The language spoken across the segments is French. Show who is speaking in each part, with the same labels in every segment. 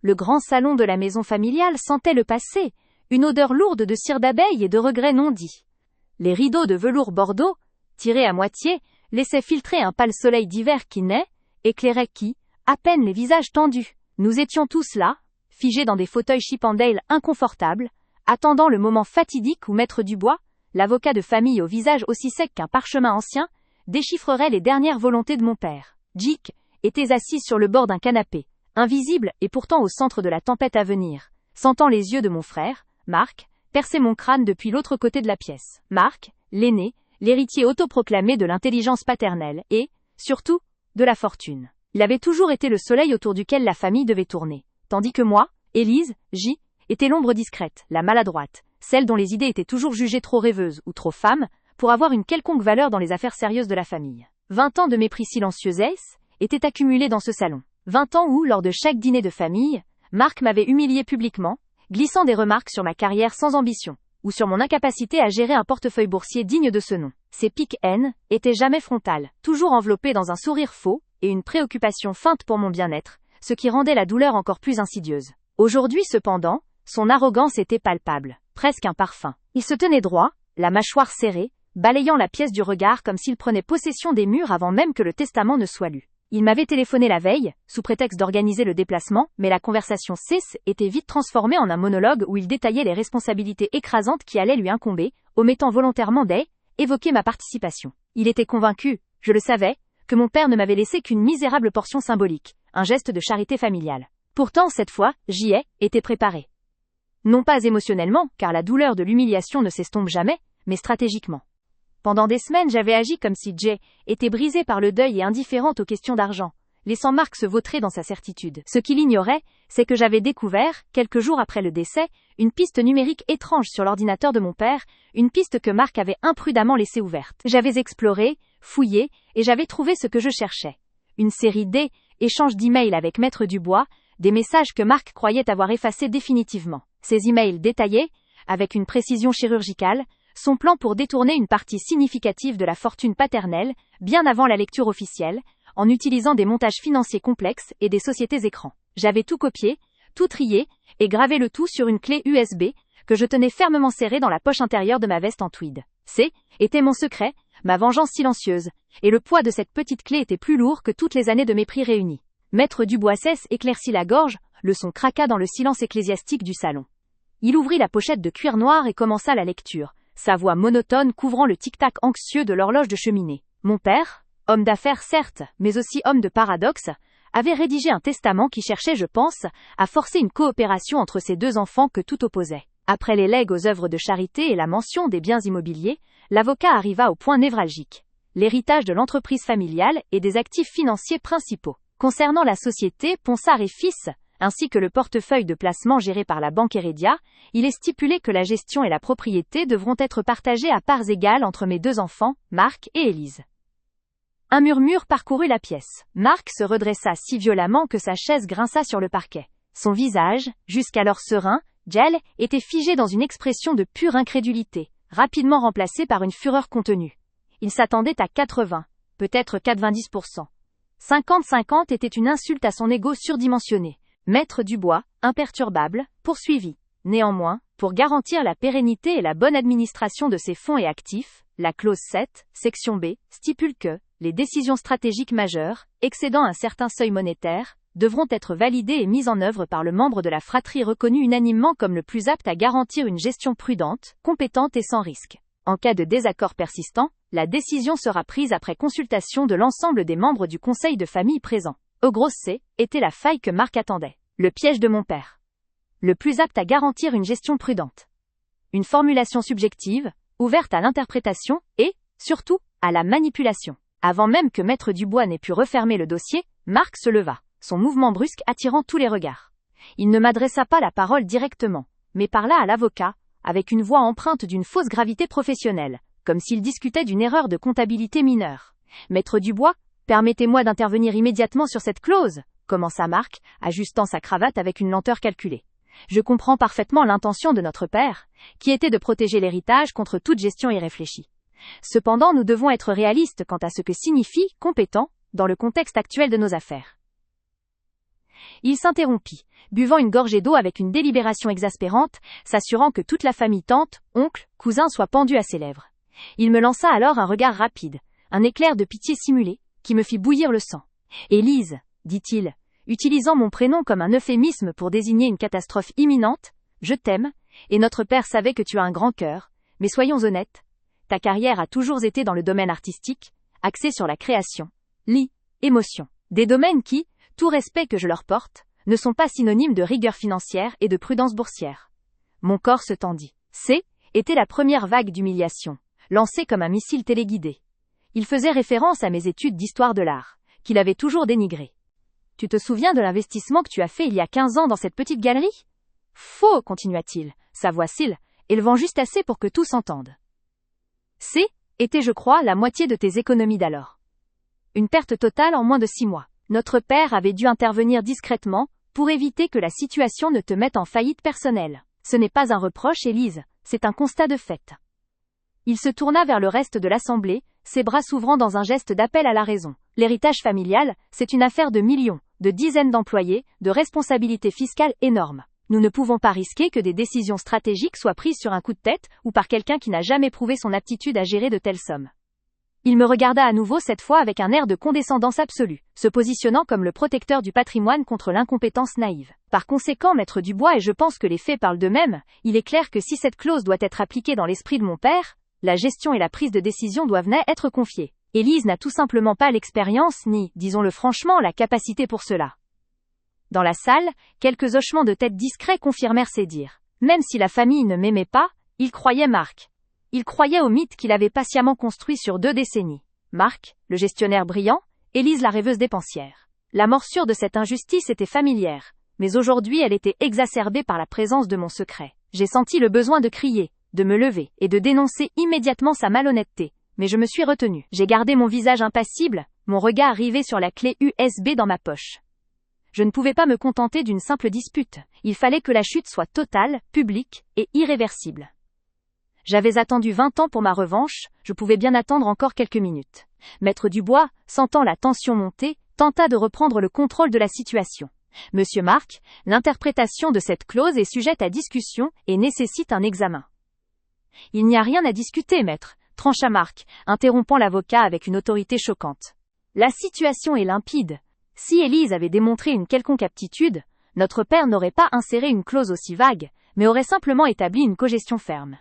Speaker 1: le grand salon de la maison familiale sentait le passé, une odeur lourde de cire d'abeille et de regrets non dits. Les rideaux de velours bordeaux, tirés à moitié, laissaient filtrer un pâle soleil d'hiver éclairait à peine les visages tendus. Nous étions tous là, figés dans des fauteuils Chippendale inconfortables, attendant le moment fatidique où Maître Dubois, l'avocat de famille au visage aussi sec qu'un parchemin ancien, déchiffrerait les dernières volontés de mon père. Dick était assis sur le bord d'un canapé, invisible et pourtant au centre de la tempête à venir, sentant les yeux de mon frère, Marc, percer mon crâne depuis l'autre côté de la pièce. Marc, l'aîné, l'héritier autoproclamé de l'intelligence paternelle et, surtout, de la fortune. Il avait toujours été le soleil autour duquel la famille devait tourner, tandis que moi, Élise, était l'ombre discrète, la maladroite, celle dont les idées étaient toujours jugées trop rêveuses ou trop femmes pour avoir une quelconque valeur dans les affaires sérieuses de la famille. 20 ans de mépris silencieux étaient accumulés dans ce salon. 20 ans où, lors de chaque dîner de famille, Marc m'avait humilié publiquement, glissant des remarques sur ma carrière sans ambition, ou sur mon incapacité à gérer un portefeuille boursier digne de ce nom. Ces piques-haines étaient jamais frontales, toujours enveloppées dans un sourire faux et une préoccupation feinte pour mon bien-être, ce qui rendait la douleur encore plus insidieuse. Aujourd'hui cependant, son arrogance était palpable, presque un parfum. Il se tenait droit, la mâchoire serrée, balayant la pièce du regard comme s'il prenait possession des murs avant même que le testament ne soit lu. Il m'avait téléphoné la veille, sous prétexte d'organiser le déplacement, mais la conversation était vite transformée en un monologue où il détaillait les responsabilités écrasantes qui allaient lui incomber, omettant volontairement d'évoquer ma participation. Il était convaincu, je le savais, que mon père ne m'avait laissé qu'une misérable portion symbolique, un geste de charité familiale. Pourtant, cette fois, était préparé. Non pas émotionnellement, car la douleur de l'humiliation ne s'estompe jamais, mais stratégiquement. Pendant des semaines, j'avais agi comme si Jay était brisée par le deuil et indifférente aux questions d'argent, laissant Marc se vautrer dans sa certitude. Ce qu'il ignorait, c'est que j'avais découvert, quelques jours après le décès, une piste numérique étrange sur l'ordinateur de mon père, une piste que Marc avait imprudemment laissée ouverte. J'avais exploré, fouillé, et j'avais trouvé ce que je cherchais. Une série d'échanges d'emails avec Maître Dubois, des messages que Marc croyait avoir effacés définitivement. Ces emails détaillés, avec une précision chirurgicale, son plan pour détourner une partie significative de la fortune paternelle, bien avant la lecture officielle, en utilisant des montages financiers complexes et des sociétés écrans. J'avais tout copié, tout trié, et gravé le tout sur une clé USB, que je tenais fermement serrée dans la poche intérieure de ma veste en tweed. Était mon secret, ma vengeance silencieuse, et le poids de cette petite clé était plus lourd que toutes les années de mépris réunies. Maître Dubois éclaircit la gorge, le son craqua dans le silence ecclésiastique du salon. Il ouvrit la pochette de cuir noir et commença la lecture, sa voix monotone couvrant le tic-tac anxieux de l'horloge de cheminée. Mon père, homme d'affaires certes, mais aussi homme de paradoxe, avait rédigé un testament qui cherchait, je pense, à forcer une coopération entre ses deux enfants que tout opposait. Après les legs aux œuvres de charité et la mention des biens immobiliers, l'avocat arriva au point névralgique. L'héritage de l'entreprise familiale et des actifs financiers principaux. Concernant la société Ponsard et Fils, ainsi que le portefeuille de placement géré par la banque Heredia, il est stipulé que la gestion et la propriété devront être partagées à parts égales entre mes deux enfants, Marc et Élise. Un murmure parcourut la pièce. Marc se redressa si violemment que sa chaise grinça sur le parquet. Son visage, jusqu'alors serein, était figé dans une expression de pure incrédulité, rapidement remplacée par une fureur contenue. Il s'attendait à 80, peut-être 90%. 50-50 était une insulte à son ego surdimensionné. Maître Dubois, imperturbable, poursuivit. Néanmoins, pour garantir la pérennité et la bonne administration de ses fonds et actifs, la clause 7, section B, stipule que les décisions stratégiques majeures, excédant un certain seuil monétaire, devront être validées et mises en œuvre par le membre de la fratrie reconnu unanimement comme le plus apte à garantir une gestion prudente, compétente et sans risque. En cas de désaccord persistant, la décision sera prise après consultation de l'ensemble des membres du conseil de famille présent. Au gros était la faille que Marc attendait. Le piège de mon père. Le plus apte à garantir une gestion prudente. Une formulation subjective, ouverte à l'interprétation et, surtout, à la manipulation. Avant même que Maître Dubois n'ait pu refermer le dossier, Marc se leva, son mouvement brusque attirant tous les regards. Il ne m'adressa pas la parole directement, mais parla à l'avocat, avec une voix empreinte d'une fausse gravité professionnelle, comme s'il discutait d'une erreur de comptabilité mineure. Maître Dubois, permettez-moi d'intervenir immédiatement sur cette clause, commença Marc, ajustant sa cravate avec une lenteur calculée. Je comprends parfaitement l'intention de notre père, qui était de protéger l'héritage contre toute gestion irréfléchie. Cependant, nous devons être réalistes quant à ce que signifie « compétent » dans le contexte actuel de nos affaires. Il s'interrompit, buvant une gorgée d'eau avec une délibération exaspérante, s'assurant que toute la famille tante, oncle, cousin soit pendue à ses lèvres. Il me lança alors un regard rapide, un éclair de pitié simulé, qui me fit bouillir le sang. « Élise, dit-il, utilisant mon prénom comme un euphémisme pour désigner une catastrophe imminente, je t'aime, et notre père savait que tu as un grand cœur, mais soyons honnêtes, ta carrière a toujours été dans le domaine artistique, axée sur la création, l'émotion. Des domaines qui, tout respect que je leur porte, ne sont pas synonymes de rigueur financière et de prudence boursière. » Mon corps se tendit. Était la première vague d'humiliation, lancée comme un missile téléguidé. Il faisait référence à mes études d'histoire de l'art, qu'il avait toujours dénigrées. « Tu te souviens de l'investissement que tu as fait il y a 15 ans dans cette petite galerie ? » « Faux, continua-t-il, sa voix s'île, élevant juste assez pour que tous s'entendent. Était, je crois, la moitié de tes économies d'alors. Une perte totale en moins de 6 mois. Notre père avait dû intervenir discrètement, pour éviter que la situation ne te mette en faillite personnelle. Ce n'est pas un reproche, Élise, c'est un constat de fait. Il se tourna vers le reste de l'assemblée, ses bras s'ouvrant dans un geste d'appel à la raison. L'héritage familial, c'est une affaire de millions, de dizaines d'employés, de responsabilités fiscales énormes. Nous ne pouvons pas risquer que des décisions stratégiques soient prises sur un coup de tête ou par quelqu'un qui n'a jamais prouvé son aptitude à gérer de telles sommes. Il me regarda à nouveau cette fois avec un air de condescendance absolue, se positionnant comme le protecteur du patrimoine contre l'incompétence naïve. Par conséquent, maître Dubois, et je pense que les faits parlent d'eux-mêmes, il est clair que si cette clause doit être appliquée dans l'esprit de mon père, la gestion et la prise de décision doivent être confiées. Élise n'a tout simplement pas l'expérience ni, disons-le franchement, la capacité pour cela. Dans la salle, quelques hochements de tête discrets confirmèrent ses dires. Même si la famille ne m'aimait pas, il croyait Marc. Il croyait au mythe qu'il avait patiemment construit sur 2 décennies. Marc, le gestionnaire brillant, Élise la rêveuse dépensière. La morsure de cette injustice était familière, mais aujourd'hui elle était exacerbée par la présence de mon secret. J'ai senti le besoin de crier, de me lever et de dénoncer immédiatement sa malhonnêteté, mais je me suis retenu. J'ai gardé mon visage impassible, mon regard rivé sur la clé USB dans ma poche. Je ne pouvais pas me contenter d'une simple dispute. Il fallait que la chute soit totale, publique et irréversible. J'avais attendu 20 ans pour ma revanche, je pouvais bien attendre encore quelques minutes. Maître Dubois, sentant la tension monter, tenta de reprendre le contrôle de la situation. « Monsieur Marc, l'interprétation de cette clause est sujette à discussion et nécessite un examen. » « Il n'y a rien à discuter, maître, » trancha Marc, interrompant l'avocat avec une autorité choquante. « La situation est limpide. Si Élise avait démontré une quelconque aptitude, notre père n'aurait pas inséré une clause aussi vague, mais aurait simplement établi une cogestion ferme.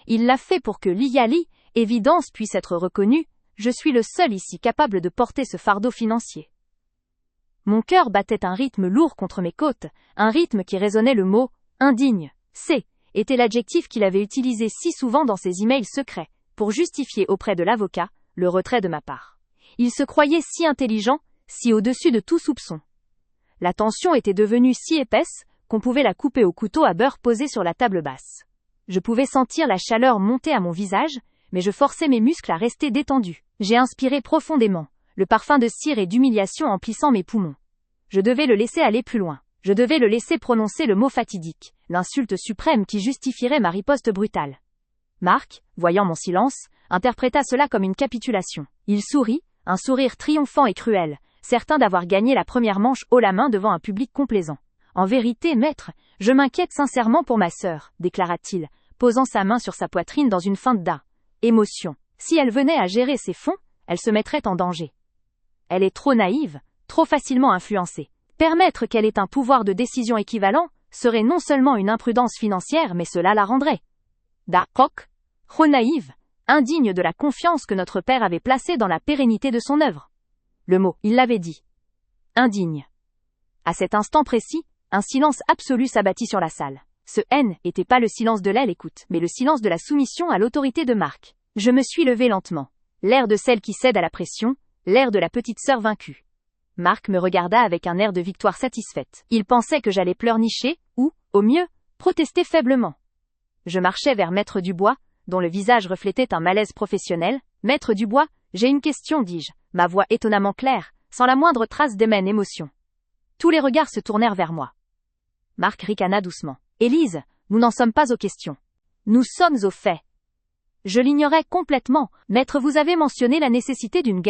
Speaker 1: Il l'a fait pour que l'évidence puisse être reconnue, je suis le seul ici capable de porter ce fardeau financier. » Mon cœur battait un rythme lourd contre mes côtes, un rythme qui résonnait le mot « indigne ». Était l'adjectif qu'il avait utilisé si souvent dans ses emails secrets, pour justifier auprès de l'avocat, le retrait de ma part. Il se croyait si intelligent, si au-dessus de tout soupçon. La tension était devenue si épaisse, qu'on pouvait la couper au couteau à beurre posé sur la table basse. Je pouvais sentir la chaleur monter à mon visage, mais je forçais mes muscles à rester détendus. J'ai inspiré profondément, le parfum de cire et d'humiliation emplissant mes poumons. Je devais le laisser aller plus loin. Je devais le laisser prononcer le mot fatidique, l'insulte suprême qui justifierait ma riposte brutale. Marc, voyant mon silence, interpréta cela comme une capitulation. Il sourit, un sourire triomphant et cruel, certain d'avoir gagné la première manche haut la main devant un public complaisant. « En vérité, maître, je m'inquiète sincèrement pour ma sœur, » déclara-t-il, posant sa main sur sa poitrine dans une feinte d'émotion. Si elle venait à gérer ses fonds, elle se mettrait en danger. Elle est trop naïve, trop facilement influencée. Permettre qu'elle ait un pouvoir de décision équivalent serait non seulement une imprudence financière, mais cela la rendrait trop naïve, indigne de la confiance que notre père avait placée dans la pérennité de son œuvre. Le mot, il l'avait dit. Indigne. À cet instant précis, un silence absolu s'abattit sur la salle. Ce N n'était pas le silence de l'écoute, mais le silence de la soumission à l'autorité de Marc. Je me suis levé lentement. L'air de celle qui cède à la pression, l'air de la petite sœur vaincue. Marc me regarda avec un air de victoire satisfaite. Il pensait que j'allais pleurnicher, ou, au mieux, protester faiblement. Je marchais vers Maître Dubois, dont le visage reflétait un malaise professionnel. « Maître Dubois, j'ai une question, dis-je, ma voix étonnamment claire, sans la moindre trace d'humaine émotion. » Tous les regards se tournèrent vers moi. Marc ricana doucement. « Élise, nous n'en sommes pas aux questions. Nous sommes aux faits. » Je l'ignorais complètement. « Maître, vous avez mentionné la nécessité d'une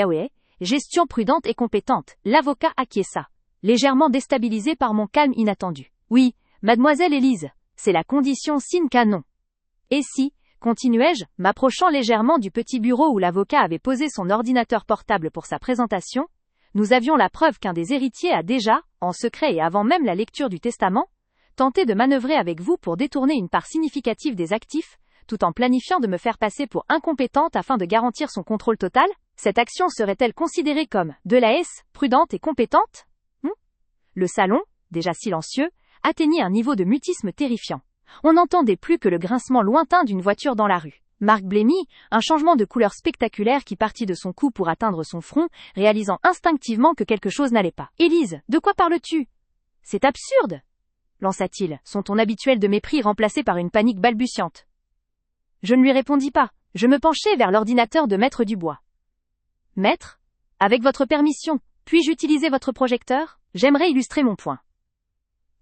Speaker 1: gestion prudente et compétente. » L'avocat acquiesça. légèrement déstabilisé par mon calme inattendu. Oui, mademoiselle Élise, c'est la condition sine qua non. Et si, continuai-je, m'approchant légèrement du petit bureau où l'avocat avait posé son ordinateur portable pour sa présentation, nous avions la preuve qu'un des héritiers a déjà, en secret et avant même la lecture du testament, tenté de manœuvrer avec vous pour détourner une part significative des actifs, tout en planifiant de me faire passer pour incompétente afin de garantir son contrôle total? Cette action serait-elle considérée comme de la S, prudente et compétente? Le salon, déjà silencieux, atteignit un niveau de mutisme terrifiant. On n'entendait plus que le grincement lointain d'une voiture dans la rue. Marc blêmit, un changement de couleur spectaculaire qui partit de son cou pour atteindre son front, réalisant instinctivement que quelque chose n'allait pas. « Élise, de quoi parles-tu ? C'est absurde !» lança-t-il, son ton habituel de mépris remplacé par une panique balbutiante. Je ne lui répondis pas. Je me penchai vers l'ordinateur de Maître Dubois. « Maître, avec votre permission, puis-je utiliser votre projecteur ? J'aimerais illustrer mon point. »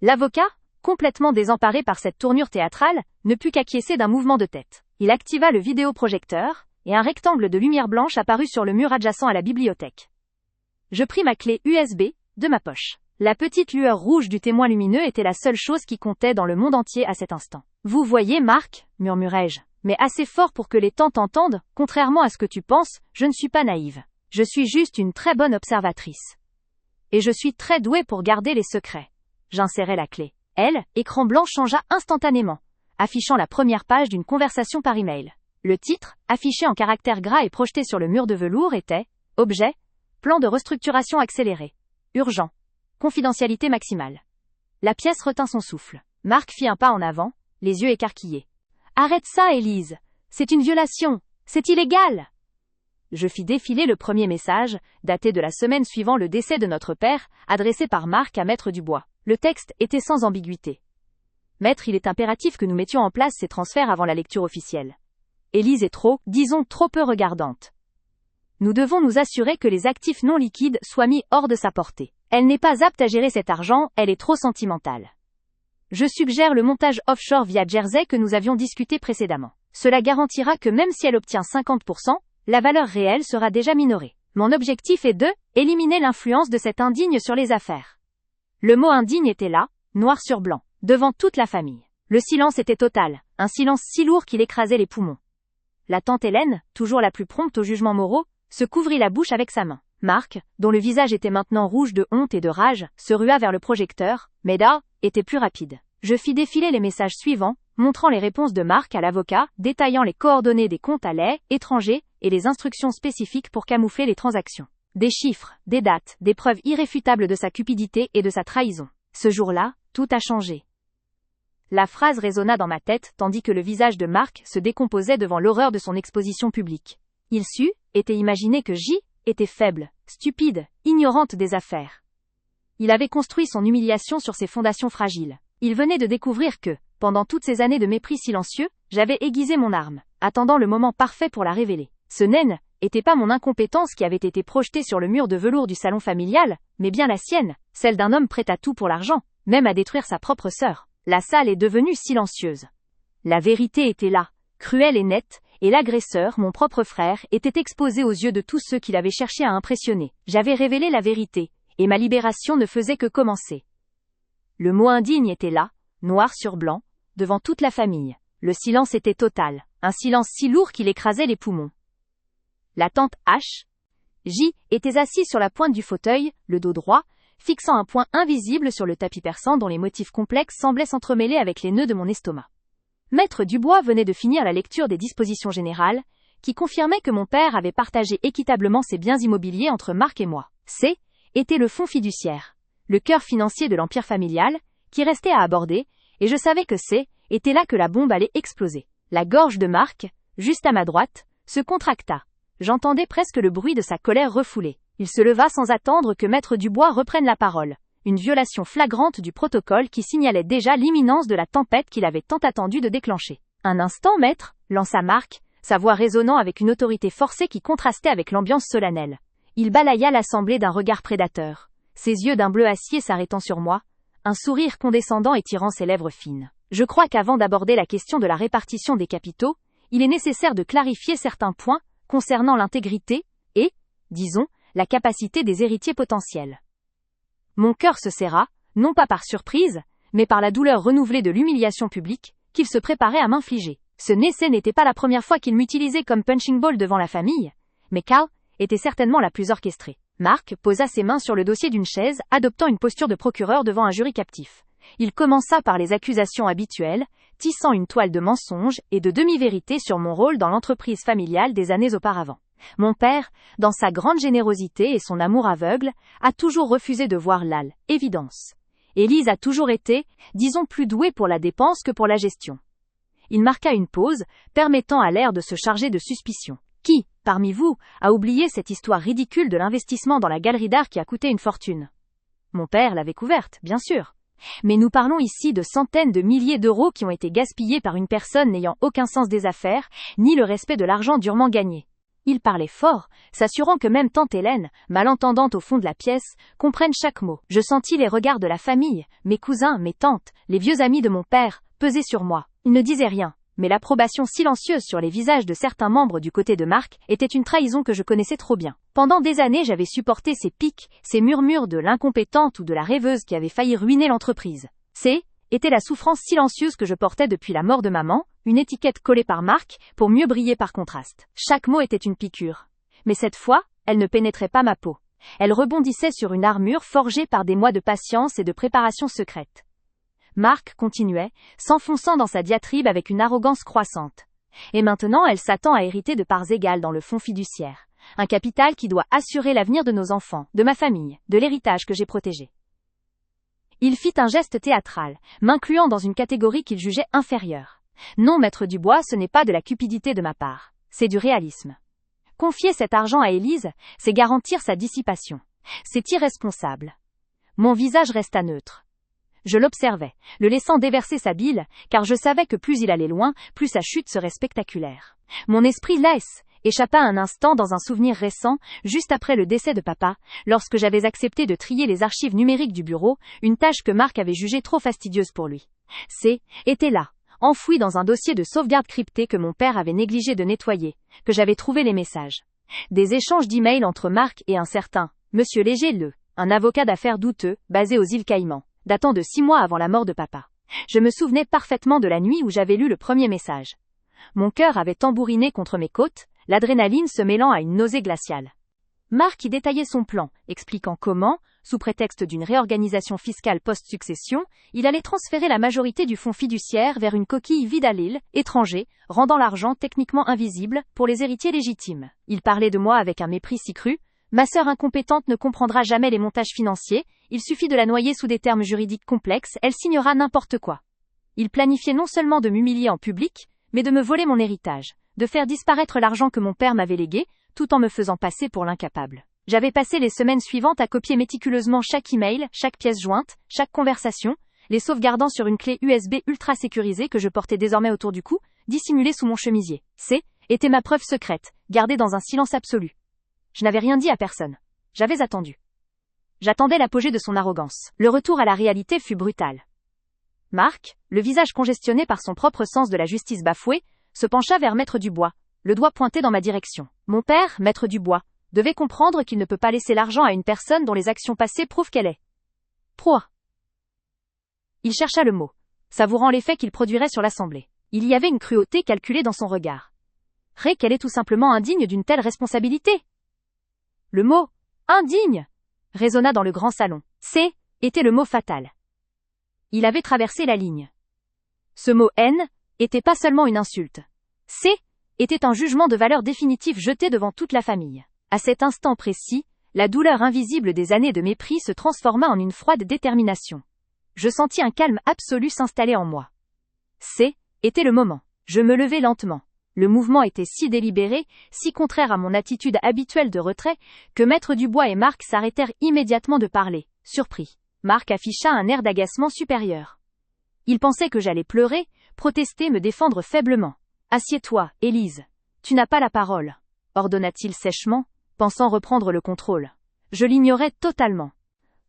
Speaker 1: L'avocat, complètement désemparé par cette tournure théâtrale, ne put qu'acquiescer d'un mouvement de tête. Il activa le vidéoprojecteur, et un rectangle de lumière blanche apparut sur le mur adjacent à la bibliothèque. Je pris ma clé USB de ma poche. La petite lueur rouge du témoin lumineux était la seule chose qui comptait dans le monde entier à cet instant. « Vous voyez, Marc, murmurai-je, mais assez fort pour que les temps t'entendent, contrairement à ce que tu penses, je ne suis pas naïve. Je suis juste une très bonne observatrice. Et je suis très douée pour garder les secrets. » J'insérai la clé. Écran blanc changea instantanément, affichant la première page d'une conversation par email. Le titre, affiché en caractères gras et projeté sur le mur de velours était « Objet, plan de restructuration accéléré. Urgent. Confidentialité maximale. » La pièce retint son souffle. Marc fit un pas en avant, les yeux écarquillés. « Arrête ça, Élise. C'est une violation. C'est illégal. » Je fis défiler le premier message, daté de la semaine suivant le décès de notre père, adressé par Marc à Maître Dubois. Le texte était sans ambiguïté. « Maître, il est impératif que nous mettions en place ces transferts avant la lecture officielle. Élise est trop, disons trop peu regardante. Nous devons nous assurer que les actifs non liquides soient mis hors de sa portée. Elle n'est pas apte à gérer cet argent, elle est trop sentimentale. Je suggère le montage offshore via Jersey que nous avions discuté précédemment. Cela garantira que même si elle obtient 50%, la valeur réelle sera déjà minorée. Mon objectif est de éliminer l'influence de cet indigne sur les affaires. » Le mot indigne était là, noir sur blanc, devant toute la famille. Le silence était total, un silence si lourd qu'il écrasait les poumons. La tante Hélène, toujours la plus prompte aux jugements moraux, se couvrit la bouche avec sa main. Marc, dont le visage était maintenant rouge de honte et de rage, se rua vers le projecteur, mais était plus rapide. Je fis défiler les messages suivants, montrant les réponses de Marc à l'avocat, détaillant les coordonnées des comptes à l'étranger et les instructions spécifiques pour camoufler les transactions. Des chiffres, des dates, des preuves irréfutables de sa cupidité et de sa trahison. Ce jour-là, tout a changé. La phrase résonna dans ma tête tandis que le visage de Marc se décomposait devant l'horreur de son exposition publique. Il était imaginé que J était faible, stupide, ignorante des affaires. Il avait construit son humiliation sur ses fondations fragiles. Il venait de découvrir que, pendant toutes ces années de mépris silencieux, j'avais aiguisé mon arme, attendant le moment parfait pour la révéler. Ce n'était pas mon incompétence qui avait été projetée sur le mur de velours du salon familial, mais bien la sienne, celle d'un homme prêt à tout pour l'argent, même à détruire sa propre sœur. La salle est devenue silencieuse. La vérité était là, cruelle et nette, et l'agresseur, mon propre frère, était exposé aux yeux de tous ceux qu'il avait cherché à impressionner. J'avais révélé la vérité, et ma libération ne faisait que commencer. Le mot indigne était là, noir sur blanc, devant toute la famille. Le silence était total, un silence si lourd qu'il écrasait les poumons. La tante J était assise sur la pointe du fauteuil, le dos droit, fixant un point invisible sur le tapis persan dont les motifs complexes semblaient s'entremêler avec les nœuds de mon estomac. Maître Dubois venait de finir la lecture des dispositions générales, qui confirmaient que mon père avait partagé équitablement ses biens immobiliers entre Marc et moi. Était le fonds fiduciaire, le cœur financier de l'empire familial, qui restait à aborder, et je savais que était là que la bombe allait exploser. La gorge de Marc, juste à ma droite, se contracta. J'entendais presque le bruit de sa colère refoulée. Il se leva sans attendre que Maître Dubois reprenne la parole. Une violation flagrante du protocole qui signalait déjà l'imminence de la tempête qu'il avait tant attendu de déclencher. Un instant, maître, lança Marc, sa voix résonnant avec une autorité forcée qui contrastait avec l'ambiance solennelle. Il balaya l'assemblée d'un regard prédateur, ses yeux d'un bleu acier s'arrêtant sur moi, un sourire condescendant étirant ses lèvres fines. Je crois qu'avant d'aborder la question de la répartition des capitaux, il est nécessaire de clarifier certains points concernant l'intégrité et, disons, la capacité des héritiers potentiels. Mon cœur se serra, non pas par surprise, mais par la douleur renouvelée de l'humiliation publique, qu'il se préparait à m'infliger. Ce n'était pas la première fois qu'il m'utilisait comme punching ball devant la famille, mais Carl était certainement la plus orchestrée. Mark posa ses mains sur le dossier d'une chaise, adoptant une posture de procureur devant un jury captif. Il commença par les accusations habituelles, tissant une toile de mensonges et de demi-vérités sur mon rôle dans l'entreprise familiale des années auparavant. Mon père, dans sa grande générosité et son amour aveugle, a toujours refusé de voir l'évidence. Élise a toujours été, disons, plus douée pour la dépense que pour la gestion. Il marqua une pause, permettant à l'air de se charger de suspicion. Qui, parmi vous, a oublié cette histoire ridicule de l'investissement dans la galerie d'art qui a coûté une fortune? Mon père l'avait couverte, bien sûr. Mais nous parlons ici de centaines de milliers d'euros qui ont été gaspillés par une personne n'ayant aucun sens des affaires, ni le respect de l'argent durement gagné. Il parlait fort, s'assurant que même tante Hélène, malentendante au fond de la pièce, comprenne chaque mot. Je sentis les regards de la famille, mes cousins, mes tantes, les vieux amis de mon père, peser sur moi. Ils ne disaient rien, mais l'approbation silencieuse sur les visages de certains membres du côté de Mark était une trahison que je connaissais trop bien. Pendant des années, j'avais supporté ces pics, ces murmures de l'incompétente ou de la rêveuse qui avait failli ruiner l'entreprise. Était la souffrance silencieuse que je portais depuis la mort de maman, une étiquette collée par Mark, pour mieux briller par contraste. Chaque mot était une piqûre. Mais cette fois, elle ne pénétrait pas ma peau. Elle rebondissait sur une armure forgée par des mois de patience et de préparation secrète. Mark continuait, s'enfonçant dans sa diatribe avec une arrogance croissante. Et maintenant, elle s'attend à hériter de parts égales dans le fonds fiduciaire. Un capital qui doit assurer l'avenir de nos enfants, de ma famille, de l'héritage que j'ai protégé. Il fit un geste théâtral, m'incluant dans une catégorie qu'il jugeait inférieure. Non, maître Dubois, ce n'est pas de la cupidité de ma part. C'est du réalisme. Confier cet argent à Élise, c'est garantir sa dissipation. C'est irresponsable. Mon visage resta neutre. Je l'observais, le laissant déverser sa bile, car je savais que plus il allait loin, plus sa chute serait spectaculaire. Mon esprit échappa un instant dans un souvenir récent, juste après le décès de papa, lorsque j'avais accepté de trier les archives numériques du bureau, une tâche que Mark avait jugée trop fastidieuse pour lui. Était là, enfoui dans un dossier de sauvegarde crypté que mon père avait négligé de nettoyer, que j'avais trouvé les messages. Des échanges d'emails entre Mark et un certain Monsieur Léger, un avocat d'affaires douteux, basé aux îles Caïmans, datant de 6 mois avant la mort de papa. Je me souvenais parfaitement de la nuit où j'avais lu le premier message. Mon cœur avait tambouriné contre mes côtes, l'adrénaline se mêlant à une nausée glaciale. Mark y détaillait son plan, expliquant comment, sous prétexte d'une réorganisation fiscale post-succession, il allait transférer la majorité du fonds fiduciaire vers une coquille vide à Lille, étranger, rendant l'argent techniquement invisible pour les héritiers légitimes. Il parlait de moi avec un mépris si cru. Ma sœur incompétente ne comprendra jamais les montages financiers, il suffit de la noyer sous des termes juridiques complexes, elle signera n'importe quoi. Il planifiait non seulement de m'humilier en public, mais de me voler mon héritage, de faire disparaître l'argent que mon père m'avait légué, tout en me faisant passer pour l'incapable. J'avais passé les semaines suivantes à copier méticuleusement chaque email, chaque pièce jointe, chaque conversation, les sauvegardant sur une clé USB ultra sécurisée que je portais désormais autour du cou, dissimulée sous mon chemisier. Était ma preuve secrète, gardée dans un silence absolu. Je n'avais rien dit à personne. J'avais attendu. J'attendais l'apogée de son arrogance. Le retour à la réalité fut brutal. Mark, le visage congestionné par son propre sens de la justice bafouée, se pencha vers Maître Dubois, le doigt pointé dans ma direction. Mon père, Maître Dubois, devait comprendre qu'il ne peut pas laisser l'argent à une personne dont les actions passées prouvent qu'elle est proie. Il chercha le mot, savourant l'effet qu'il produirait sur l'assemblée. Il y avait une cruauté calculée dans son regard. Qu'elle est tout simplement indigne d'une telle responsabilité. Le mot « indigne » résonna dans le grand salon. Était le mot fatal. Il avait traversé la ligne. Ce mot « haine » était pas seulement une insulte. Était un jugement de valeur définitif jeté devant toute la famille. À cet instant précis, la douleur invisible des années de mépris se transforma en une froide détermination. Je sentis un calme absolu s'installer en moi. Était le moment. Je me levai lentement. Le mouvement était si délibéré, si contraire à mon attitude habituelle de retrait, que Maître Dubois et Mark s'arrêtèrent immédiatement de parler, surpris. Mark afficha un air d'agacement supérieur. Il pensait que j'allais pleurer, protester, me défendre faiblement. « Assieds-toi, Élise. Tu n'as pas la parole », ordonna-t-il sèchement, pensant reprendre le contrôle. Je l'ignorais totalement.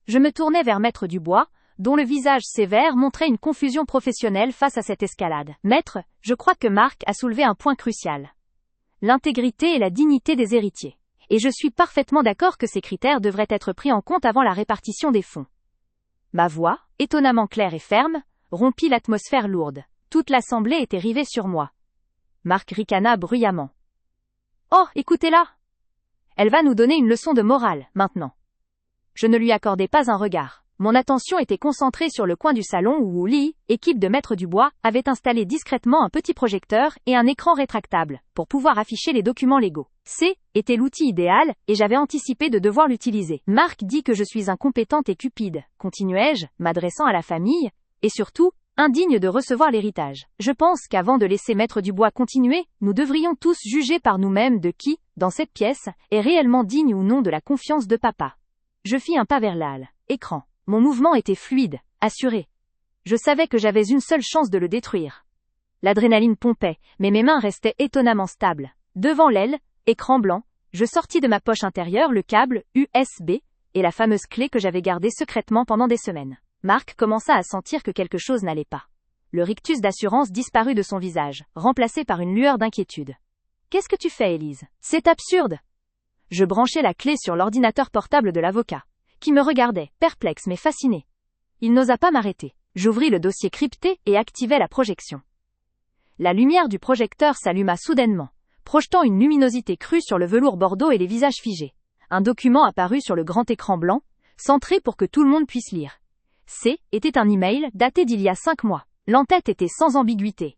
Speaker 1: Je me tournai vers Maître Dubois, dont le visage sévère montrait une confusion professionnelle face à cette escalade. « Maître, je crois que Mark a soulevé un point crucial. L'intégrité et la dignité des héritiers. Et je suis parfaitement d'accord que ces critères devraient être pris en compte avant la répartition des fonds. Ma voix, étonnamment claire et ferme, rompit l'atmosphère lourde. Toute l'assemblée était rivée sur moi. Marc ricana bruyamment. « Oh, écoutez-la! Elle va nous donner une leçon de morale, maintenant. » Je ne lui accordai pas un regard. Mon attention était concentrée sur le coin du salon où Lee, équipe de Maître Dubois, avait installé discrètement un petit projecteur et un écran rétractable, pour pouvoir afficher les documents légaux. Était l'outil idéal, et j'avais anticipé de devoir l'utiliser. Marc dit que je suis incompétente et cupide, continuai-je, m'adressant à la famille, et surtout, indigne de recevoir l'héritage. Je pense qu'avant de laisser Maître Dubois continuer, nous devrions tous juger par nous-mêmes de qui, dans cette pièce, est réellement digne ou non de la confiance de papa. Je fis un pas vers l'écran. Mon mouvement était fluide, assuré. Je savais que j'avais une seule chance de le détruire. L'adrénaline pompait, mais mes mains restaient étonnamment stables. Devant écran blanc, je sortis de ma poche intérieure le câble USB et la fameuse clé que j'avais gardée secrètement pendant des semaines. Marc commença à sentir que quelque chose n'allait pas. Le rictus d'assurance disparut de son visage, remplacé par une lueur d'inquiétude. « Qu'est-ce que tu fais, Élise ? C'est absurde !» Je branchai la clé sur l'ordinateur portable de l'avocat, qui me regardait, perplexe mais fasciné. Il n'osa pas m'arrêter. J'ouvris le dossier crypté et activai la projection. La lumière du projecteur s'alluma soudainement, projetant une luminosité crue sur le velours bordeaux et les visages figés. Un document apparut sur le grand écran blanc, centré pour que tout le monde puisse lire. Était un email daté d'il y a 5 mois. L'entête était sans ambiguïté.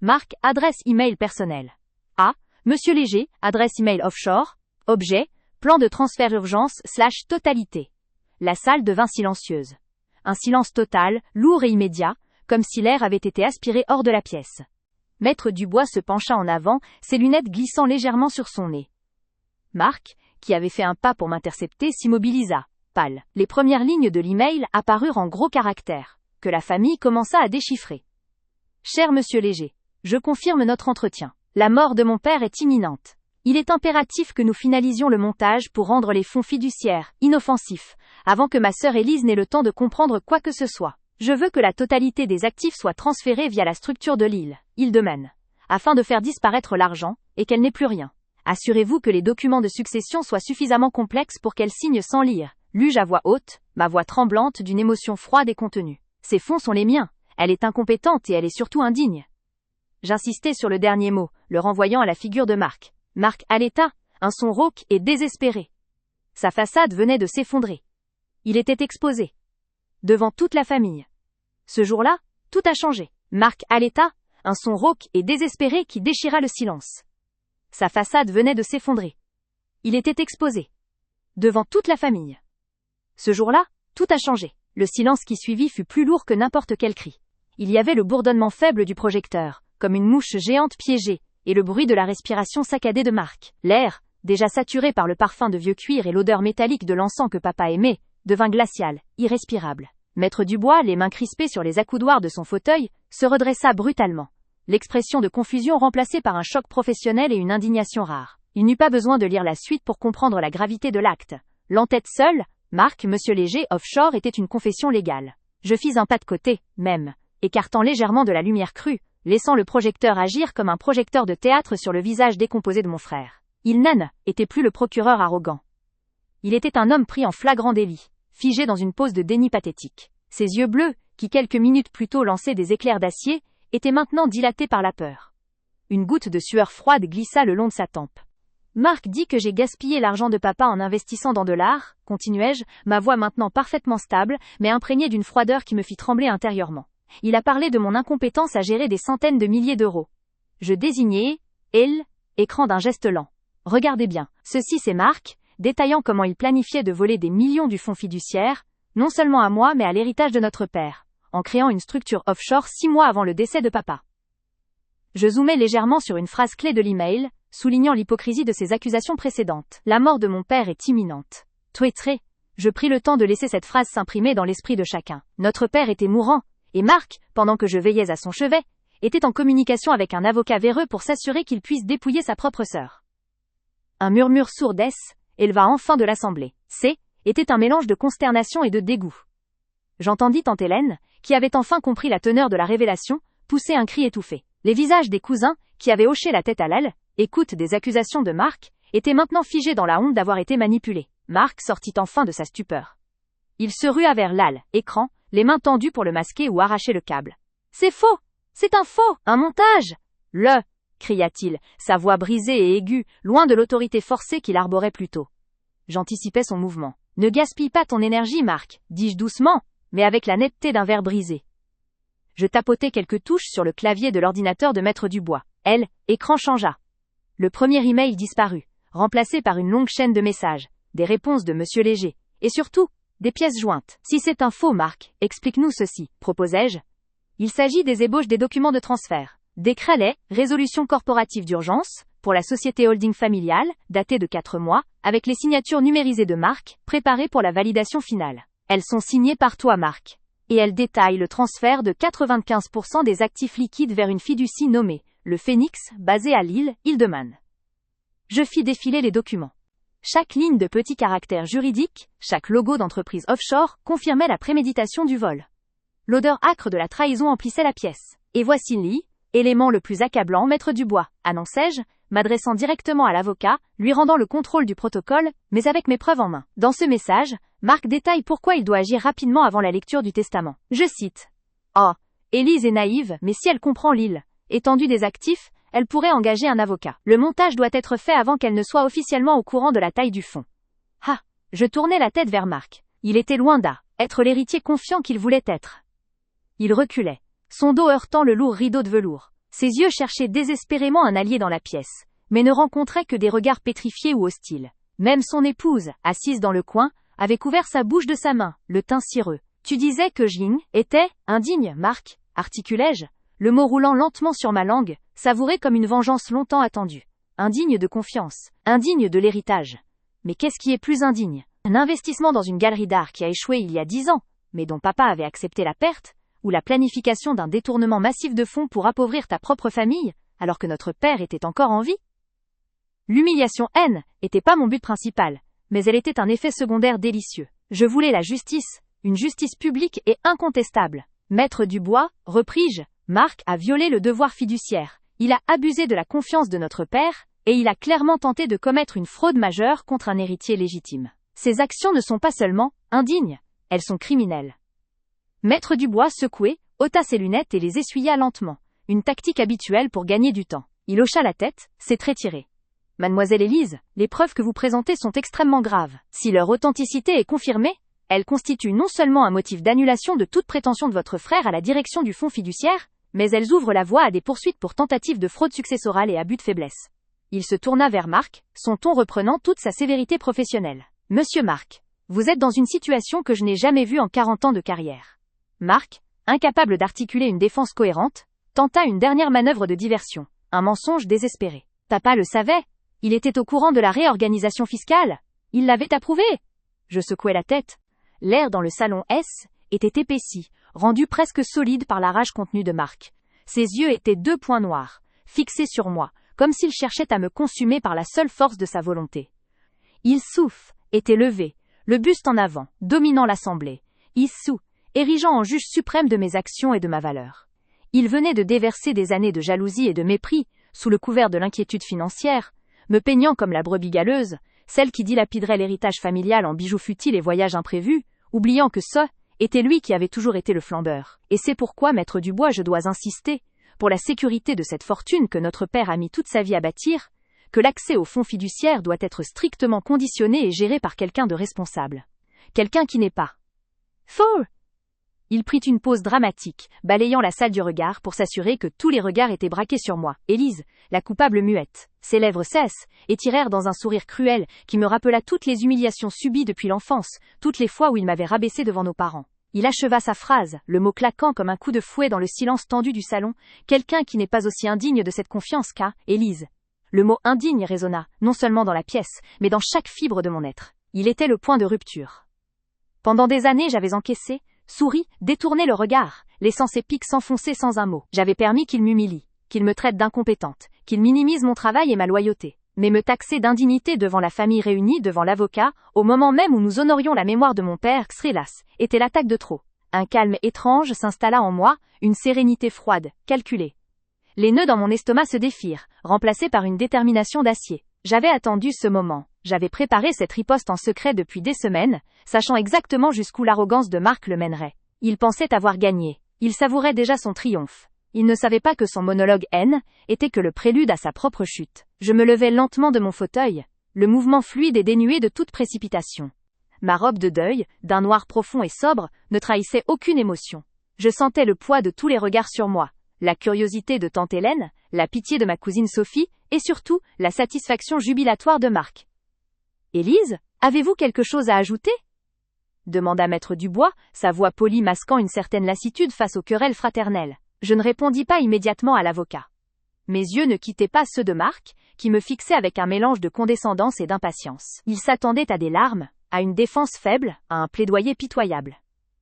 Speaker 1: Marc, adresse email personnelle. A. Monsieur Léger, adresse email offshore. Objet, plan de transfert urgence / totalité. La salle devint silencieuse. Un silence total, lourd et immédiat, comme si l'air avait été aspiré hors de la pièce. Maître Dubois se pencha en avant, ses lunettes glissant légèrement sur son nez. Marc, qui avait fait un pas pour m'intercepter, s'immobilisa, pâle. Les premières lignes de l'email apparurent en gros caractères, que la famille commença à déchiffrer. Cher Monsieur Léger, je confirme notre entretien. La mort de mon père est imminente. Il est impératif que nous finalisions le montage pour rendre les fonds fiduciaires, inoffensifs, avant que ma sœur Élise n'ait le temps de comprendre quoi que ce soit. Je veux que la totalité des actifs soit transférée via la structure de Île-de-Man, afin de faire disparaître l'argent, et qu'elle n'ait plus rien. Assurez-vous que les documents de succession soient suffisamment complexes pour qu'elle signe sans lire. Lus-je à voix haute, ma voix tremblante d'une émotion froide et contenue. Ces fonds sont les miens. Elle est incompétente et elle est surtout indigne. J'insistais sur le dernier mot, le renvoyant à la figure de Marc. Marc haleta, un son rauque et désespéré. Sa façade venait de s'effondrer. Il était exposé. Devant toute la famille. Ce jour-là, tout a changé. Marc haleta, un son rauque et désespéré qui déchira le silence. Sa façade venait de s'effondrer. Il était exposé. Devant toute la famille. Ce jour-là, tout a changé. Le silence qui suivit fut plus lourd que n'importe quel cri. Il y avait le bourdonnement faible du projecteur, comme une mouche géante piégée, et le bruit de la respiration saccadée de Marc. L'air, déjà saturé par le parfum de vieux cuir et l'odeur métallique de l'encens que papa aimait, devint glacial, irrespirable. Maître Dubois, les mains crispées sur les accoudoirs de son fauteuil, se redressa brutalement. L'expression de confusion remplacée par un choc professionnel et une indignation rare. Il n'eut pas besoin de lire la suite pour comprendre la gravité de l'acte. L'entête seule, Marc, Monsieur Léger, offshore, était une confession légale. Je fis un pas de côté, même, écartant légèrement de la lumière crue, laissant le projecteur agir comme un projecteur de théâtre sur le visage décomposé de mon frère. Il n'était plus le procureur arrogant. Il était un homme pris en flagrant délit, figé dans une pose de déni pathétique. Ses yeux bleus, qui quelques minutes plus tôt lançaient des éclairs d'acier, étaient maintenant dilatés par la peur. Une goutte de sueur froide glissa le long de sa tempe. Marc dit que j'ai gaspillé l'argent de papa en investissant dans de l'art, continuai-je, ma voix maintenant parfaitement stable, mais imprégnée d'une froideur qui me fit trembler intérieurement. Il a parlé de mon incompétence à gérer des centaines de milliers d'euros. Je désignai, écran d'un geste lent. Regardez bien, ceci c'est Marc, détaillant comment il planifiait de voler des millions du fonds fiduciaire, non seulement à moi mais à l'héritage de notre père, en créant une structure offshore 6 mois avant le décès de papa. Je zoomais légèrement sur une phrase clé de l'email, soulignant l'hypocrisie de ses accusations précédentes. La mort de mon père est imminente. Tweetré. Je pris le temps de laisser cette phrase s'imprimer dans l'esprit de chacun. Notre père était mourant, et Marc, pendant que je veillais à son chevet, était en communication avec un avocat véreux pour s'assurer qu'il puisse dépouiller sa propre sœur. Un murmure sourdesse éleva enfin de l'assemblée. Était un mélange de consternation et de dégoût. J'entendis tante Hélène, qui avait enfin compris la teneur de la révélation, pousser un cri étouffé. Les visages des cousins, qui avaient hoché la tête à l'écoute des accusations de Marc, étaient maintenant figés dans la honte d'avoir été manipulés. Marc sortit enfin de sa stupeur. Il se rua vers l'écran, les mains tendues pour le masquer ou arracher le câble. C'est faux! C'est un faux! Un montage! Cria-t-il, sa voix brisée et aiguë, loin de l'autorité forcée qu'il arborait plus tôt. J'anticipais son mouvement. Ne gaspille pas ton énergie, Marc, dis-je doucement, mais avec la netteté d'un verre brisé. Je tapotai quelques touches sur le clavier de l'ordinateur de Maître Dubois. L'écran changea. Le premier email disparut, remplacé par une longue chaîne de messages, des réponses de Monsieur Léger, et surtout, des pièces jointes. Si c'est un faux, Marc, explique-nous ceci, proposai-je. Il s'agit des ébauches des documents de transfert. Décret résolution corporative d'urgence, pour la société holding familiale, datée de 4 mois, avec les signatures numérisées de Marc, préparées pour la validation finale. Elles sont signées par toi, Marc. Et elles détaillent le transfert de 95% des actifs liquides vers une fiducie nommée, le Phoenix, basée à Lille, Île-de-Man. Je fis défiler les documents. Chaque ligne de petits caractères juridiques, chaque logo d'entreprise offshore, confirmait la préméditation du vol. L'odeur âcre de la trahison emplissait la pièce. Et voici l'élément le plus accablant, Maître Dubois, annonçai-je, m'adressant directement à l'avocat, lui rendant le contrôle du protocole, mais avec mes preuves en main. Dans ce message, Marc détaille pourquoi il doit agir rapidement avant la lecture du testament. Je cite. « Oh, Élise est naïve, mais si elle comprend l'étendue des actifs, elle pourrait engager un avocat. Le montage doit être fait avant qu'elle ne soit officiellement au courant de la taille du fonds. » Je tournai la tête vers Marc. Il était loin d'être l'héritier confiant qu'il voulait être. Il reculait, son dos heurtant le lourd rideau de velours. Ses yeux cherchaient désespérément un allié dans la pièce, mais ne rencontraient que des regards pétrifiés ou hostiles. Même son épouse, assise dans le coin, avait couvert sa bouche de sa main, le teint cireux. « Tu disais que était indigne, Marc, articulai-je, le mot roulant lentement sur ma langue, savouré comme une vengeance longtemps attendue. Indigne de confiance, indigne de l'héritage. Mais qu'est-ce qui est plus indigne? Un investissement dans une galerie d'art qui a échoué il y a 10 ans, mais dont papa avait accepté la perte, ou la planification d'un détournement massif de fonds pour appauvrir ta propre famille, alors que notre père était encore en vie? L'humiliation était pas mon but principal, mais elle était un effet secondaire délicieux. Je voulais la justice, une justice publique et incontestable. Maître Dubois, repris-je, Marc a violé le devoir fiduciaire. Il a abusé de la confiance de notre père, et il a clairement tenté de commettre une fraude majeure contre un héritier légitime. Ces actions ne sont pas seulement indignes, elles sont criminelles. Maître Dubois secoué, ôta ses lunettes et les essuya lentement. Une tactique habituelle pour gagner du temps. Il hocha la tête, ses traits tirés. Mademoiselle Élise, les preuves que vous présentez sont extrêmement graves. Si leur authenticité est confirmée, elles constituent non seulement un motif d'annulation de toute prétention de votre frère à la direction du fonds fiduciaire, mais elles ouvrent la voie à des poursuites pour tentative de fraude successorale et abus de faiblesse. Il se tourna vers Marc, son ton reprenant toute sa sévérité professionnelle. Monsieur Marc, vous êtes dans une situation que je n'ai jamais vue en 40 ans de carrière. Marc, incapable d'articuler une défense cohérente, tenta une dernière manœuvre de diversion, un mensonge désespéré. Papa le savait, il était au courant de la réorganisation fiscale, il l'avait approuvé. Je secouai la tête. L'air dans le salon était épaissi, rendu presque solide par la rage contenue de Marc. Ses yeux étaient 2 points noirs, fixés sur moi, comme s'il cherchait à me consumer par la seule force de sa volonté. Était levé, le buste en avant, dominant l'assemblée. Érigeant en juge suprême de mes actions et de ma valeur. Il venait de déverser des années de jalousie et de mépris, sous le couvert de l'inquiétude financière, me peignant comme la brebis galeuse, celle qui dilapiderait l'héritage familial en bijoux futiles et voyages imprévus, oubliant que était lui qui avait toujours été le flambeur. Et c'est pourquoi, Maître Dubois, je dois insister, pour la sécurité de cette fortune que notre père a mis toute sa vie à bâtir, que l'accès au fonds fiduciaire doit être strictement conditionné et géré par quelqu'un de responsable. Quelqu'un qui n'est pas faux. Il prit une pause dramatique, balayant la salle du regard pour s'assurer que tous les regards étaient braqués sur moi. Élise, la coupable muette. Ses lèvres cessent, et tirèrent dans un sourire cruel, qui me rappela toutes les humiliations subies depuis l'enfance, toutes les fois où il m'avait rabaissé devant nos parents. Il acheva sa phrase, le mot claquant comme un coup de fouet dans le silence tendu du salon. Quelqu'un qui n'est pas aussi indigne de cette confiance Élise. Le mot indigne résonna, non seulement dans la pièce, mais dans chaque fibre de mon être. Il était le point de rupture. Pendant des années j'avais encaissé, souri, détourné le regard, laissant ses pics s'enfoncer sans un mot. J'avais permis qu'il m'humilie, qu'il me traite d'incompétente, qu'il minimise mon travail et ma loyauté, mais me taxer d'indignité devant la famille réunie, devant l'avocat, au moment même où nous honorions la mémoire de mon père, hélas, était l'attaque de trop. Un calme étrange s'installa en moi, une sérénité froide, calculée. Les nœuds dans mon estomac se défirent, remplacés par une détermination d'acier. J'avais attendu ce moment. J'avais préparé cette riposte en secret depuis des semaines, sachant exactement jusqu'où l'arrogance de Marc le mènerait. Il pensait avoir gagné. Il savourait déjà son triomphe. Il ne savait pas que son monologue haine était que le prélude à sa propre chute. Je me levai lentement de mon fauteuil, le mouvement fluide et dénué de toute précipitation. Ma robe de deuil, d'un noir profond et sobre, ne trahissait aucune émotion. Je sentais le poids de tous les regards sur moi, la curiosité de tante Hélène, la pitié de ma cousine Sophie, et surtout, la satisfaction jubilatoire de Marc. « Élise, avez-vous quelque chose à ajouter ?» demanda maître Dubois, sa voix polie masquant une certaine lassitude face aux querelles fraternelles. Je ne répondis pas immédiatement à l'avocat. Mes yeux ne quittaient pas ceux de Marc, qui me fixait avec un mélange de condescendance et d'impatience. Il s'attendait à des larmes, à une défense faible, à un plaidoyer pitoyable.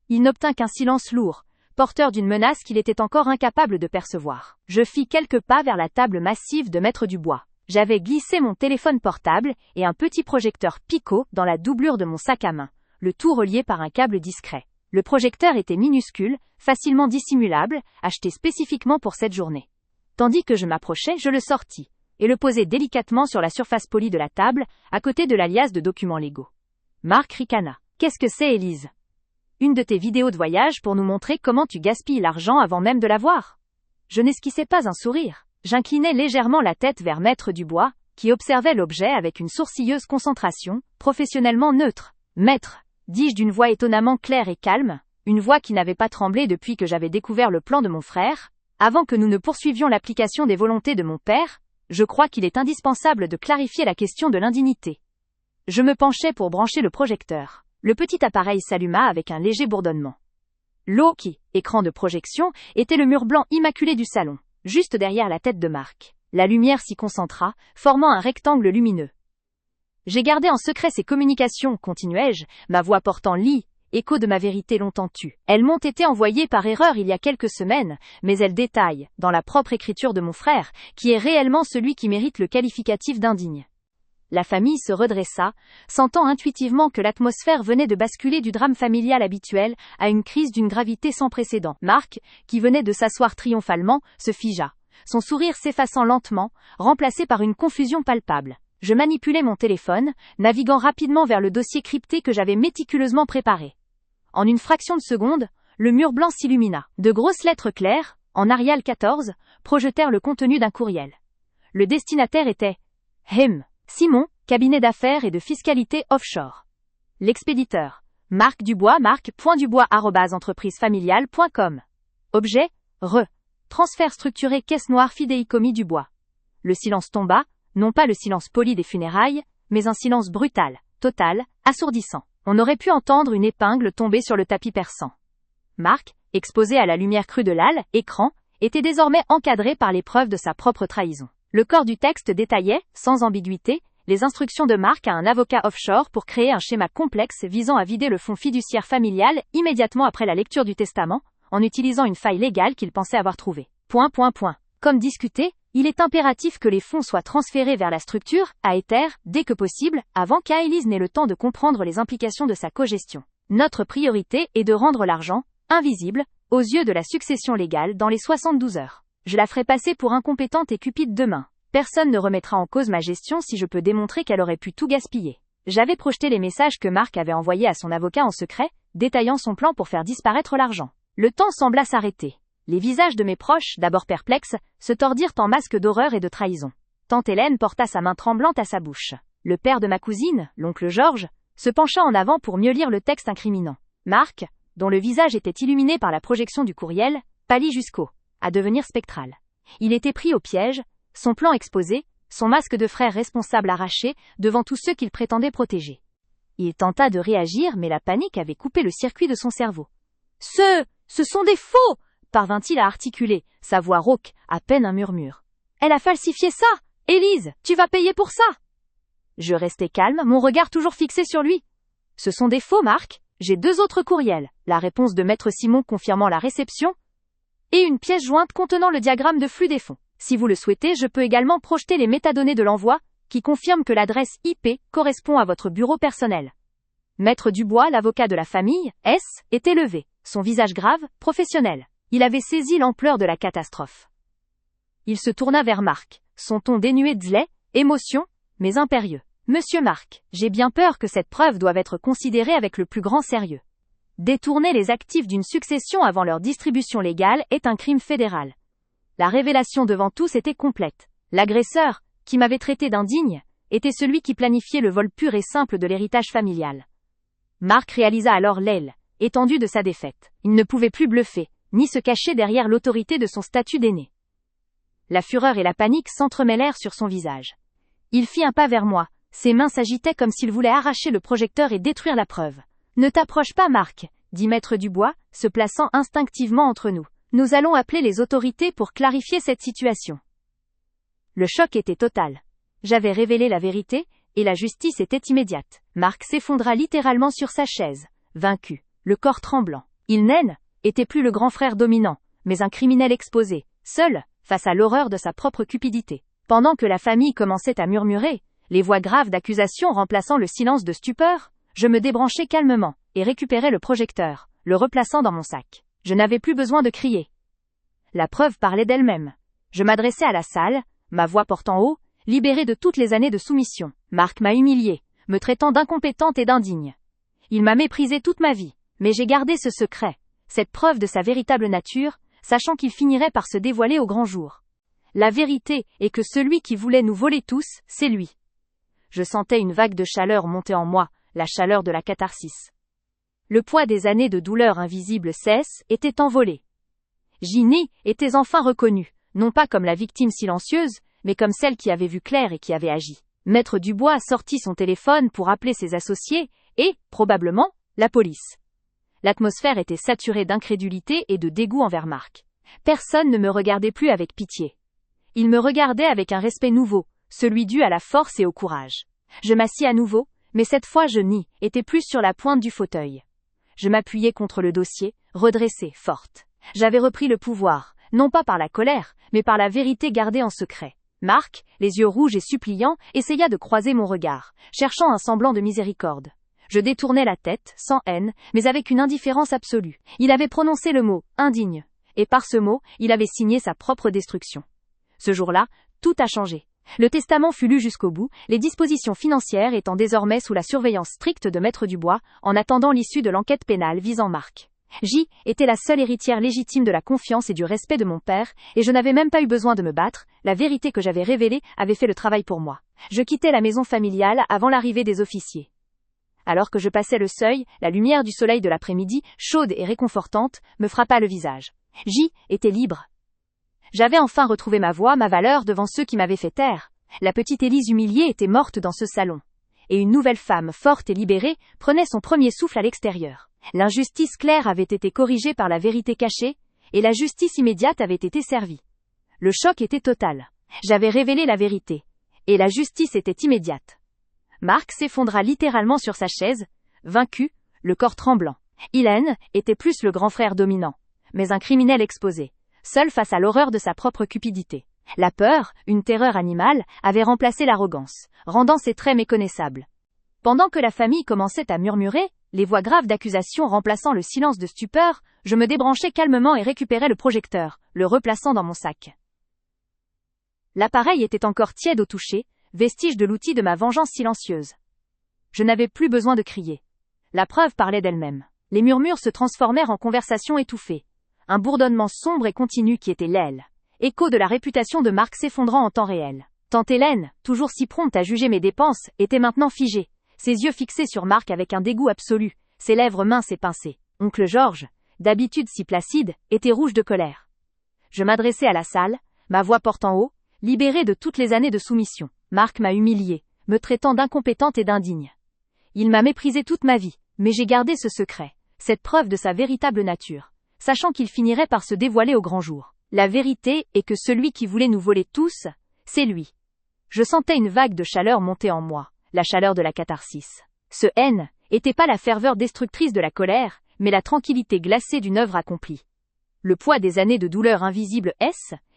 Speaker 1: Il n'obtint qu'un silence lourd, porteur d'une menace qu'il était encore incapable de percevoir. Je fis quelques pas vers la table massive de maître Dubois. J'avais glissé mon téléphone portable et un petit projecteur Pico dans la doublure de mon sac à main, le tout relié par un câble discret. Le projecteur était minuscule, facilement dissimulable, acheté spécifiquement pour cette journée. Tandis que je m'approchais, je le sortis, et le posai délicatement sur la surface polie de la table, à côté de la liasse de documents légaux. Marc ricana. « Qu'est-ce que c'est, Élise ? Une de tes vidéos de voyage pour nous montrer comment tu gaspilles l'argent avant même de l'avoir ?» Je n'esquissais pas un sourire. J'inclinai légèrement la tête vers maître Dubois, qui observait l'objet avec une sourcilleuse concentration, professionnellement neutre. « Maître !» dis-je d'une voix étonnamment claire et calme, une voix qui n'avait pas tremblé depuis que j'avais découvert le plan de mon frère. Avant que nous ne poursuivions l'application des volontés de mon père, je crois qu'il est indispensable de clarifier la question de l'indignité. Je me penchai pour brancher le projecteur. Le petit appareil s'alluma avec un léger bourdonnement. L'eau qui, écran de projection, était le mur blanc immaculé du salon, juste derrière la tête de Marc. La lumière s'y concentra, formant un rectangle lumineux. J'ai gardé en secret ces communications, continuai-je, ma voix portant écho de ma vérité longtemps tue. Elles m'ont été envoyées par erreur il y a quelques semaines, mais elles détaillent, dans la propre écriture de mon frère, qui est réellement celui qui mérite le qualificatif d'indigne. La famille se redressa, sentant intuitivement que l'atmosphère venait de basculer du drame familial habituel à une crise d'une gravité sans précédent. Marc, qui venait de s'asseoir triomphalement, se figea, son sourire s'effaçant lentement, remplacé par une confusion palpable. Je manipulai mon téléphone, naviguant rapidement vers le dossier crypté que j'avais méticuleusement préparé. En une fraction de seconde, le mur blanc s'illumina. De grosses lettres claires, en Arial 14, projetèrent le contenu d'un courriel. Le destinataire était Simon, cabinet d'affaires et de fiscalité offshore. L'expéditeur, Marc Dubois, marc.dubois@entreprisefamiliale.com. Objet, transfert structuré caisse noire fidéicommis Dubois. Le silence tomba, non pas le silence poli des funérailles, mais un silence brutal, total, assourdissant. On aurait pu entendre une épingle tomber sur le tapis perçant. Marc, exposé à la lumière crue de l'écran, était désormais encadré par les preuves de sa propre trahison. Le corps du texte détaillait, sans ambiguïté, les instructions de Marc à un avocat offshore pour créer un schéma complexe visant à vider le fonds fiduciaire familial immédiatement après la lecture du testament, en utilisant une faille légale qu'il pensait avoir trouvée. Comme discuté, il est impératif que les fonds soient transférés vers la structure, à Ether, dès que possible, avant qu'Élise n'ait le temps de comprendre les implications de sa cogestion. Notre priorité est de rendre l'argent, invisible, aux yeux de la succession légale dans les 72 heures. Je la ferai passer pour incompétente et cupide demain. Personne ne remettra en cause ma gestion si je peux démontrer qu'elle aurait pu tout gaspiller. J'avais projeté les messages que Marc avait envoyés à son avocat en secret, détaillant son plan pour faire disparaître l'argent. Le temps sembla s'arrêter. Les visages de mes proches, d'abord perplexes, se tordirent en masques d'horreur et de trahison. Tante Hélène porta sa main tremblante à sa bouche. Le père de ma cousine, l'oncle Georges, se pencha en avant pour mieux lire le texte incriminant. Marc, dont le visage était illuminé par la projection du courriel, pâlit à devenir spectral. Il était pris au piège, son plan exposé, son masque de frère responsable arraché, devant tous ceux qu'il prétendait protéger. Il tenta de réagir, mais la panique avait coupé le circuit de son cerveau. Ce sont des faux !» parvint-il à articuler, sa voix rauque, à peine un murmure. « Elle a falsifié ça ! Élise, tu vas payer pour ça !» Je restai calme, mon regard toujours fixé sur lui. « Ce sont des faux, Marc. J'ai 2 autres courriels. » La réponse de maître Simon confirmant la réception. Et une pièce jointe contenant le diagramme de flux des fonds. Si vous le souhaitez, je peux également projeter les métadonnées de l'envoi, qui confirment que l'adresse IP correspond à votre bureau personnel. Maître Dubois, l'avocat de la famille, était levé, son visage grave, professionnel. Il avait saisi l'ampleur de la catastrophe. Il se tourna vers Marc, son ton dénué de émotion, mais impérieux. « Monsieur Marc, j'ai bien peur que cette preuve doive être considérée avec le plus grand sérieux. Détourner les actifs d'une succession avant leur distribution légale est un crime fédéral. La révélation devant tous était complète. L'agresseur, qui m'avait traité d'indigne, était celui qui planifiait le vol pur et simple de l'héritage familial. Marc réalisa alors l'aile, étendue de sa défaite. Il ne pouvait plus bluffer, ni se cacher derrière l'autorité de son statut d'aîné. La fureur et la panique s'entremêlèrent sur son visage. Il fit un pas vers moi, ses mains s'agitaient comme s'il voulait arracher le projecteur et détruire la preuve. « Ne t'approche pas, Marc, » dit Maître Dubois, se plaçant instinctivement entre nous. « Nous allons appeler les autorités pour clarifier cette situation. » Le choc était total. J'avais révélé la vérité, et la justice était immédiate. Marc s'effondra littéralement sur sa chaise, vaincu, le corps tremblant. Il était plus le grand frère dominant, mais un criminel exposé, seul, face à l'horreur de sa propre cupidité. Pendant que la famille commençait à murmurer, les voix graves d'accusation remplaçant le silence de stupeur, je me débranchai calmement, et récupérai le projecteur, le replaçant dans mon sac. Je n'avais plus besoin de crier. La preuve parlait d'elle-même. Je m'adressai à la salle, ma voix portant haut, libérée de toutes les années de soumission. Marc m'a humiliée, me traitant d'incompétente et d'indigne. Il m'a méprisée toute ma vie, mais j'ai gardé ce secret, cette preuve de sa véritable nature, sachant qu'il finirait par se dévoiler au grand jour. La vérité est que celui qui voulait nous voler tous, c'est lui. Je sentais une vague de chaleur monter en moi, la chaleur de la catharsis. Le poids des années de douleur invisible était envolé. Ginny était enfin reconnue, non pas comme la victime silencieuse, mais comme celle qui avait vu clair et qui avait agi. Maître Dubois sortit son téléphone pour appeler ses associés, et, probablement, la police. L'atmosphère était saturée d'incrédulité et de dégoût envers Marc. Personne ne me regardait plus avec pitié. Il me regardait avec un respect nouveau, celui dû à la force et au courage. Je m'assis à nouveau, mais cette fois je étais plus sur la pointe du fauteuil. Je m'appuyais contre le dossier, redressée, forte. J'avais repris le pouvoir, non pas par la colère, mais par la vérité gardée en secret. Marc, les yeux rouges et suppliants, essaya de croiser mon regard, cherchant un semblant de miséricorde. Je détournai la tête, sans haine, mais avec une indifférence absolue. Il avait prononcé le mot « indigne », et par ce mot, il avait signé sa propre destruction. Ce jour-là, tout a changé. Le testament fut lu jusqu'au bout, les dispositions financières étant désormais sous la surveillance stricte de Maître Dubois, en attendant l'issue de l'enquête pénale visant Marc. Était la seule héritière légitime de la confiance et du respect de mon père, et je n'avais même pas eu besoin de me battre, la vérité que j'avais révélée avait fait le travail pour moi. Je quittais la maison familiale avant l'arrivée des officiers. Alors que je passais le seuil, la lumière du soleil de l'après-midi, chaude et réconfortante, me frappa le visage. Était libre. J'avais enfin retrouvé ma voix, ma valeur devant ceux qui m'avaient fait taire. La petite Élise humiliée était morte dans ce salon. Et une nouvelle femme, forte et libérée, prenait son premier souffle à l'extérieur. L'injustice claire avait été corrigée par la vérité cachée, et la justice immédiate avait été servie. Le choc était total. J'avais révélé la vérité, et la justice était immédiate. Marc s'effondra littéralement sur sa chaise, vaincu, le corps tremblant. Hélène était plus le grand frère dominant, mais un criminel exposé, seul face à l'horreur de sa propre cupidité. La peur, une terreur animale, avait remplacé l'arrogance, rendant ses traits méconnaissables. Pendant que la famille commençait à murmurer, les voix graves d'accusation remplaçant le silence de stupeur, je me débranchai calmement et récupérai le projecteur, le replaçant dans mon sac. L'appareil était encore tiède au toucher, vestige de l'outil de ma vengeance silencieuse. Je n'avais plus besoin de crier. La preuve parlait d'elle-même. Les murmures se transformèrent en conversations étouffées. Un bourdonnement sombre et continu qui était l'aile. Écho de la réputation de Marc s'effondrant en temps réel. Tante Hélène, toujours si prompte à juger mes dépenses, était maintenant figée, ses yeux fixés sur Marc avec un dégoût absolu, ses lèvres minces et pincées. Oncle Georges, d'habitude si placide, était rouge de colère. Je m'adressai à la salle, ma voix portant haut, libérée de toutes les années de soumission. Marc m'a humiliée, me traitant d'incompétente et d'indigne. Il m'a méprisée toute ma vie, mais j'ai gardé ce secret, cette preuve de sa véritable nature, sachant qu'il finirait par se dévoiler au grand jour. La vérité est que celui qui voulait nous voler tous, c'est lui. Je sentais une vague de chaleur monter en moi, la chaleur de la catharsis. Ce était pas la ferveur destructrice de la colère, mais la tranquillité glacée d'une œuvre accomplie. Le poids des années de douleur invisible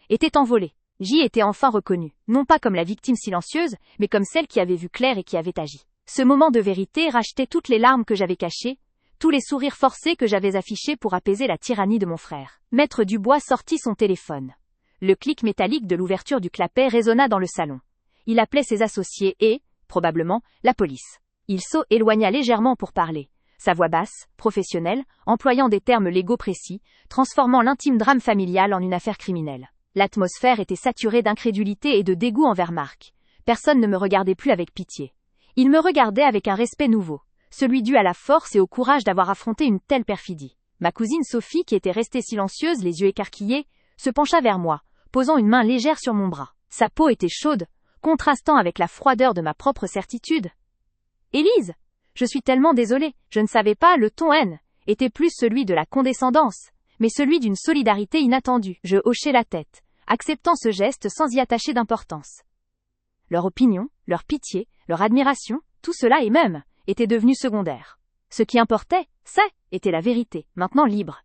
Speaker 1: était envolé. Était enfin reconnue, non pas comme la victime silencieuse, mais comme celle qui avait vu clair et qui avait agi. Ce moment de vérité rachetait toutes les larmes que j'avais cachées, tous les sourires forcés que j'avais affichés pour apaiser la tyrannie de mon frère. Maître Dubois sortit son téléphone. Le clic métallique de l'ouverture du clapet résonna dans le salon. Il appelait ses associés et, probablement, la police. Il s'éloigna légèrement pour parler. Sa voix basse, professionnelle, employant des termes légaux précis, transformant l'intime drame familial en une affaire criminelle. L'atmosphère était saturée d'incrédulité et de dégoût envers Marc. Personne ne me regardait plus avec pitié. Il me regardait avec un respect nouveau, celui dû à la force et au courage d'avoir affronté une telle perfidie. Ma cousine Sophie, qui était restée silencieuse, les yeux écarquillés, se pencha vers moi, posant une main légère sur mon bras. Sa peau était chaude, contrastant avec la froideur de ma propre certitude. « Élise, je suis tellement désolée, je ne savais pas, le ton haine était plus celui de la condescendance, mais celui d'une solidarité inattendue. » Je hochai la tête, acceptant ce geste sans y attacher d'importance. Leur opinion, leur pitié, leur admiration, tout cela et même, était devenu secondaire. Ce qui importait, était la vérité, maintenant libre.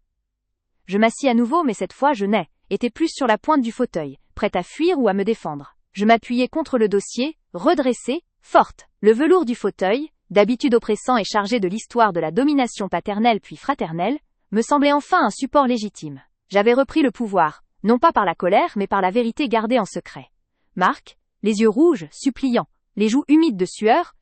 Speaker 1: Je m'assis à nouveau, mais cette fois je était plus sur la pointe du fauteuil, prête à fuir ou à me défendre. Je m'appuyais contre le dossier, redressée, forte. Le velours du fauteuil, d'habitude oppressant et chargé de l'histoire de la domination paternelle puis fraternelle, me semblait enfin un support légitime. J'avais repris le pouvoir, non pas par la colère mais par la vérité gardée en secret. Marc, les yeux rouges, suppliants, les joues humides de sueur,